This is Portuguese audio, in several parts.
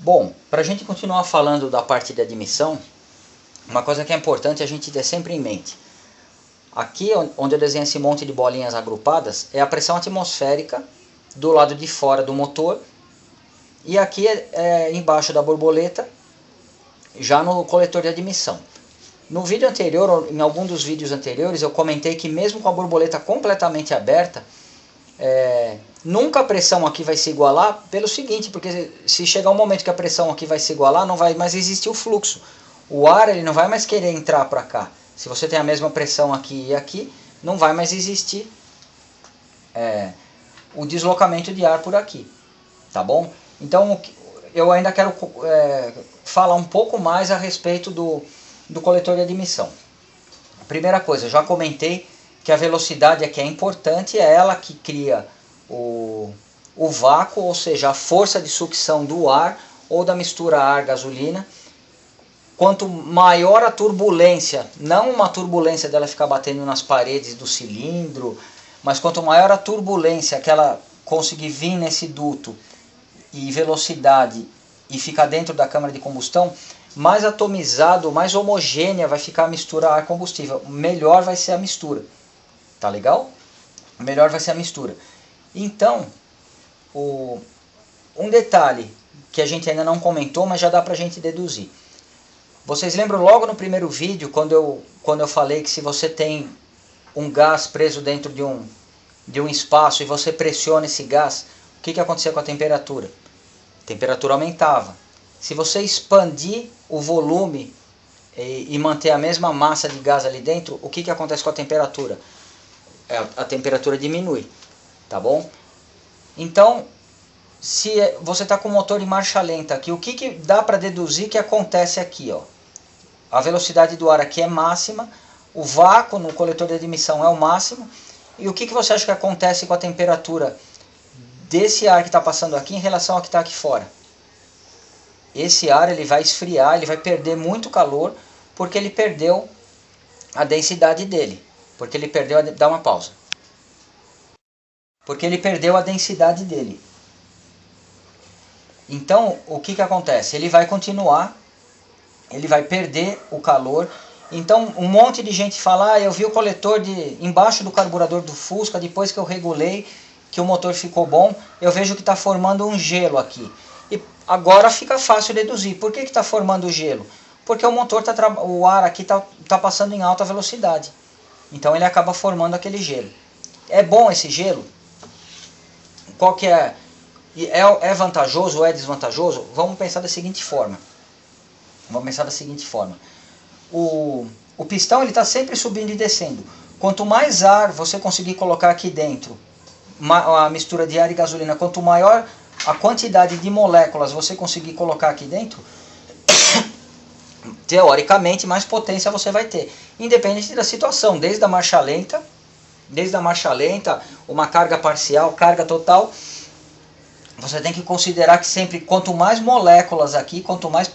Bom, para a gente continuar falando da parte de admissão, uma coisa que é importante a gente ter sempre em mente. Aqui onde eu desenho esse monte de bolinhas agrupadas é a pressão atmosférica do lado de fora do motor. E aqui embaixo da borboleta, já no coletor de admissão. No vídeo anterior, em algum dos vídeos anteriores, eu comentei que mesmo com a borboleta completamente aberta, nunca a pressão aqui vai se igualar pelo seguinte, porque se chegar um momento que a pressão aqui vai se igualar, não vai mais existir o fluxo. O ar ele não vai mais querer entrar para cá. Se você tem a mesma pressão aqui e aqui, não vai mais existir o deslocamento de ar por aqui. Tá bom? Então eu ainda quero falar um pouco mais a respeito do coletor de admissão. Primeira coisa, eu já comentei que a velocidade aqui é importante, é ela que cria o vácuo, ou seja, a força de sucção do ar ou da mistura ar-gasolina. Quanto maior a turbulência, não uma turbulência dela ficar batendo nas paredes do cilindro, mas quanto maior a turbulência que ela conseguir vir nesse duto e velocidade e ficar dentro da câmara de combustão, mais atomizado, mais homogênea vai ficar a mistura ar-combustível. Melhor vai ser a mistura. Tá legal? Melhor vai ser a mistura. Então, um detalhe que a gente ainda não comentou, mas já dá pra gente deduzir. Vocês lembram logo no primeiro vídeo, quando eu falei que se você tem um gás preso dentro de um espaço e você pressiona esse gás, o que acontecia com a temperatura? A temperatura aumentava. Se você expandir o volume e manter a mesma massa de gás ali dentro, o que acontece com a temperatura? A temperatura diminui, tá bom? Então, se você está com o motor em marcha lenta aqui, o que dá para deduzir que acontece aqui? Ó? A velocidade do ar aqui é máxima, o vácuo no coletor de admissão é o máximo, e o que você acha que acontece com a temperatura desse ar que está passando aqui em relação ao que está aqui fora? Esse ar ele vai esfriar, ele vai perder muito calor, porque ele perdeu a densidade dele. Porque ele perdeu dá uma pausa. Porque ele perdeu a densidade dele. Então, o que acontece? Ele vai continuar, ele vai perder o calor. Então, um monte de gente fala, eu vi o coletor embaixo do carburador do Fusca, depois que eu regulei, que o motor ficou bom, eu vejo que está formando um gelo aqui. E agora fica fácil deduzir. Por que está formando gelo? Porque o motor o ar aqui está passando em alta velocidade. Então ele acaba formando aquele gelo. É bom esse gelo? Qual que é? É vantajoso ou é desvantajoso? Vamos pensar da seguinte forma. O pistão está sempre subindo e descendo. Quanto mais ar você conseguir colocar aqui dentro, a mistura de ar e gasolina, quanto maior a quantidade de moléculas você conseguir colocar aqui dentro, teoricamente mais potência você vai ter, independente da situação, desde a marcha lenta, uma carga parcial, carga total. Você tem que considerar que sempre, quanto mais moléculas aqui, quanto mais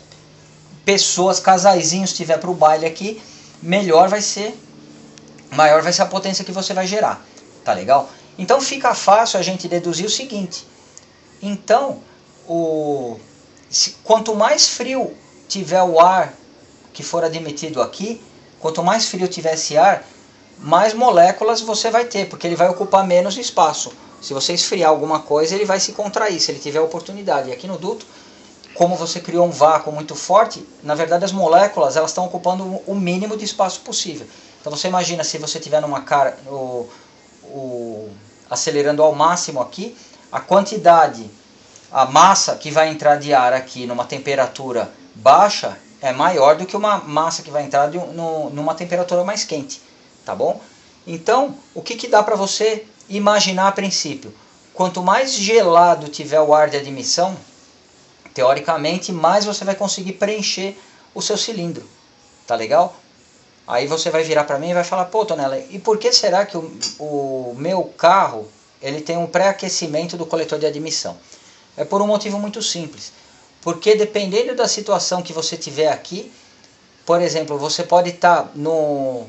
pessoas, casaizinhos tiver para o baile aqui, maior vai ser a potência que você vai gerar, tá legal? Então fica fácil a gente deduzir o seguinte. Então, quanto mais frio tiver o ar que for admitido aqui, quanto mais frio tiver esse ar, mais moléculas você vai ter, porque ele vai ocupar menos espaço. Se você esfriar alguma coisa, ele vai se contrair, se ele tiver oportunidade. E aqui no duto, como você criou um vácuo muito forte, na verdade as moléculas elas estão ocupando o mínimo de espaço possível. Então você imagina se você tiver numa acelerando ao máximo aqui, a massa que vai entrar de ar aqui numa temperatura baixa é maior do que uma massa que vai entrar numa temperatura mais quente, tá bom? Então, o que dá para você imaginar a princípio? Quanto mais gelado tiver o ar de admissão, teoricamente, mais você vai conseguir preencher o seu cilindro, tá legal? Aí você vai virar para mim e vai falar, pô, Tonela, e por que será que o meu carro ele tem um pré-aquecimento do coletor de admissão? É por um motivo muito simples. Porque dependendo da situação que você tiver aqui, por exemplo, você pode estar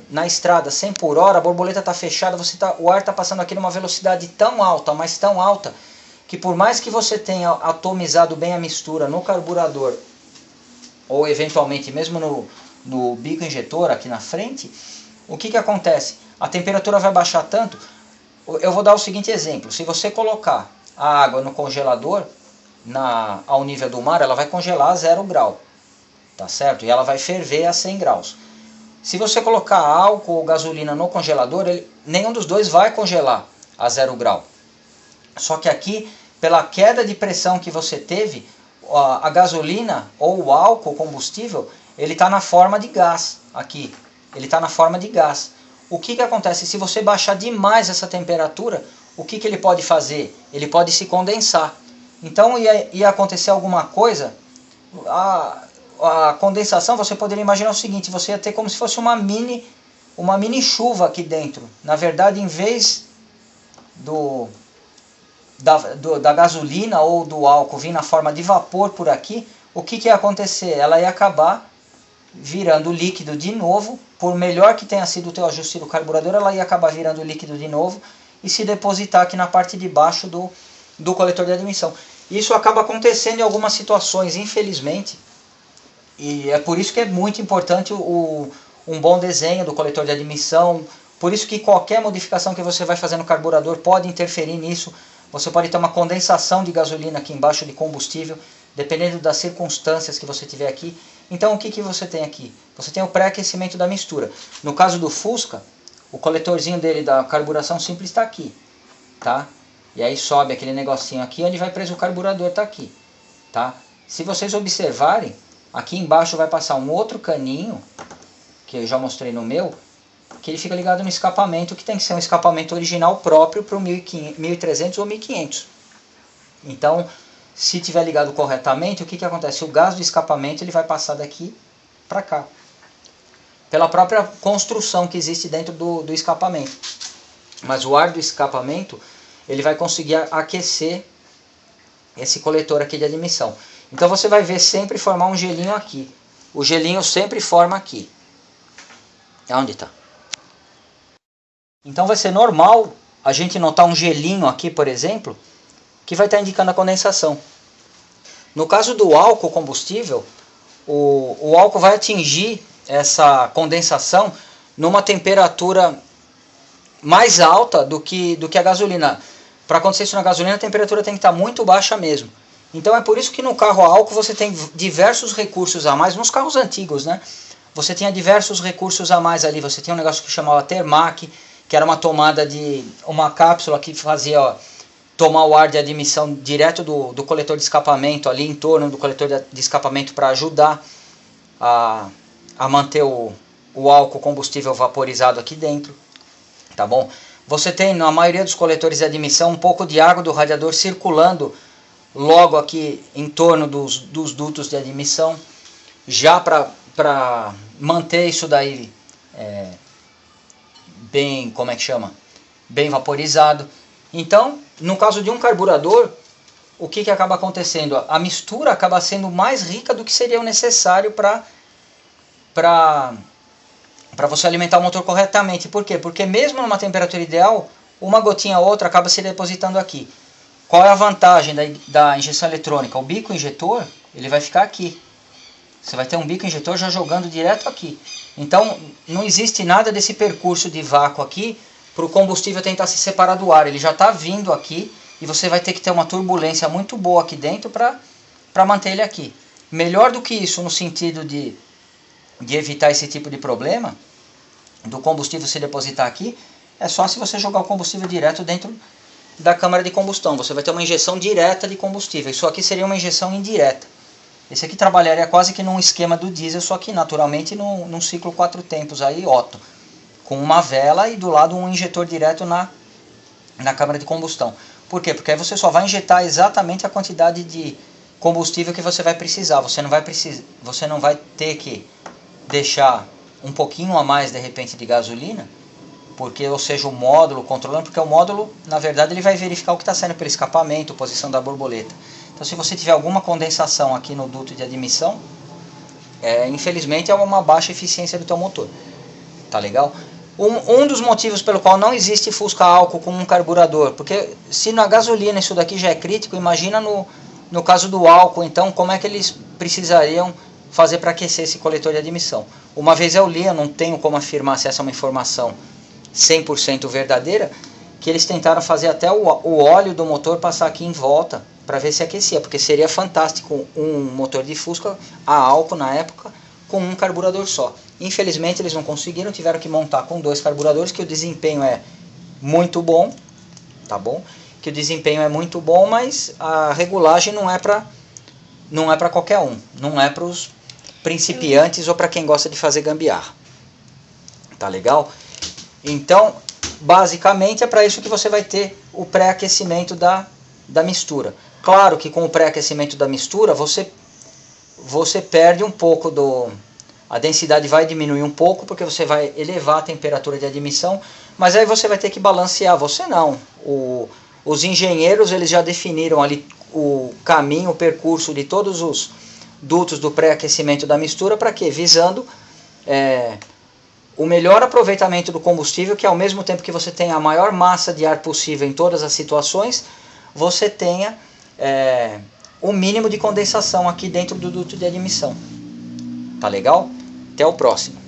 na estrada 100 por hora, a borboleta está fechada, o ar está passando aqui numa velocidade tão alta, mas tão alta, que por mais que você tenha atomizado bem a mistura no carburador, ou eventualmente mesmo no bico injetor aqui na frente, o que acontece? A temperatura vai baixar tanto. Eu vou dar o seguinte exemplo: se você colocar a água no congelador ao nível do mar, ela vai congelar a 0 grau, tá certo? E ela vai ferver a 100 graus. Se você colocar álcool ou gasolina no congelador, nenhum dos dois vai congelar a 0 grau. Só que aqui, pela queda de pressão que você teve, a gasolina ou o álcool combustível, ele está na forma de gás aqui. Ele está na forma de gás. O que acontece? Se você baixar demais essa temperatura, o que ele pode fazer? Ele pode se condensar. Então ia acontecer alguma coisa. A condensação, você poderia imaginar o seguinte: você ia ter como se fosse uma mini chuva aqui dentro. Na verdade, em vez da gasolina ou do álcool vir na forma de vapor por aqui, o que ia acontecer? Ela ia acabar virando líquido de novo. Por melhor que tenha sido o teu ajuste do carburador, ela ia acabar virando líquido de novo e se depositar aqui na parte de baixo do coletor de admissão. Isso acaba acontecendo em algumas situações, infelizmente, e é por isso que é muito importante um bom desenho do coletor de admissão. Por isso que qualquer modificação que você vai fazer no carburador pode interferir nisso. Você pode ter uma condensação de gasolina aqui embaixo de combustível, dependendo das circunstâncias que você tiver aqui. Então o que você tem aqui? Você tem o pré-aquecimento da mistura. No caso do Fusca, o coletorzinho dele da carburação simples está aqui, tá? E aí sobe aquele negocinho aqui, onde vai preso o carburador, está aqui, tá? Se vocês observarem, aqui embaixo vai passar um outro caninho, que eu já mostrei no meu, que ele fica ligado no escapamento, que tem que ser um escapamento original próprio para o 1300 ou 1500. Então, se tiver ligado corretamente, o que acontece? O gás do escapamento ele vai passar daqui para cá, pela própria construção que existe dentro do escapamento. Mas o ar do escapamento ele vai conseguir aquecer esse coletor aqui de admissão. Então você vai ver sempre formar um gelinho aqui. O gelinho sempre forma aqui. Onde está? Então vai ser normal a gente notar um gelinho aqui, por exemplo, que vai estar indicando a condensação. No caso do álcool combustível, o álcool vai atingir essa condensação numa temperatura mais alta do que a gasolina. Para acontecer isso na gasolina, a temperatura tem que estar muito baixa mesmo. Então é por isso que no carro a álcool você tem diversos recursos a mais. Nos carros antigos, né? Você tinha diversos recursos a mais ali. Você tinha um negócio que chamava Thermac, que era uma tomada de uma cápsula que fazia tomar o ar de admissão direto do coletor de escapamento ali em torno do coletor de escapamento para ajudar a manter o álcool combustível vaporizado aqui dentro, tá bom? Você tem na maioria dos coletores de admissão um pouco de água do radiador circulando logo aqui em torno dos dutos de admissão, já para manter isso daí bem, como é que chama? Bem vaporizado. Então, no caso de um carburador, o que acaba acontecendo? A mistura acaba sendo mais rica do que seria o necessário para você alimentar o motor corretamente. Por quê? Porque mesmo numa temperatura ideal, uma gotinha ou outra acaba se depositando aqui. Qual é a vantagem da injeção eletrônica? O bico injetor ele vai ficar aqui. Você vai ter um bico injetor já jogando direto aqui. Então não existe nada desse percurso de vácuo aqui para o combustível tentar se separar do ar. Ele já está vindo aqui e você vai ter que ter uma turbulência muito boa aqui dentro para manter ele aqui. Melhor do que isso no sentido de evitar esse tipo de problema, do combustível se depositar aqui, é só se você jogar o combustível direto dentro da câmara de combustão. Você vai ter uma injeção direta de combustível. Isso aqui seria uma injeção indireta. Esse aqui trabalharia quase que num esquema do diesel, só que naturalmente num ciclo 4 tempos aí, Otto, com uma vela e do lado um injetor direto na câmara de combustão. Por quê? Porque aí você só vai injetar exatamente a quantidade de combustível que você vai precisar. Você não vai ter que deixar um pouquinho a mais de repente de gasolina, porque, ou seja, o módulo controlando, porque o módulo, na verdade, ele vai verificar o que está saindo pelo escapamento, posição da borboleta. Então, se você tiver alguma condensação aqui no duto de admissão, infelizmente é uma baixa eficiência do teu motor. Tá legal? Um dos motivos pelo qual não existe Fusca álcool com um carburador, porque se na gasolina isso daqui já é crítico, imagina no caso do álcool, então como é que eles precisariam fazer para aquecer esse coletor de admissão. Uma vez eu li, eu não tenho como afirmar se essa é uma informação 100% verdadeira, que eles tentaram fazer até o óleo do motor passar aqui em volta para ver se aquecia, porque seria fantástico um motor de Fusca a álcool na época com um carburador só. Infelizmente eles não conseguiram, tiveram que montar com 2 carburadores, que o desempenho é muito bom, tá bom? Que o desempenho é muito bom, mas a regulagem não é para qualquer um, não é para os principiantes ou para quem gosta de fazer gambiarra. Tá legal? Então, basicamente é para isso que você vai ter o pré-aquecimento da mistura. Claro que com o pré-aquecimento da mistura você perde um pouco a densidade vai diminuir um pouco, porque você vai elevar a temperatura de admissão, mas aí você vai ter que balancear, você não. Os engenheiros eles já definiram ali o caminho, o percurso de todos os dutos do pré-aquecimento da mistura, para quê? Visando o melhor aproveitamento do combustível, que ao mesmo tempo que você tenha a maior massa de ar possível em todas as situações, você tenha o mínimo de condensação aqui dentro do duto de admissão. Tá legal? Até o próximo.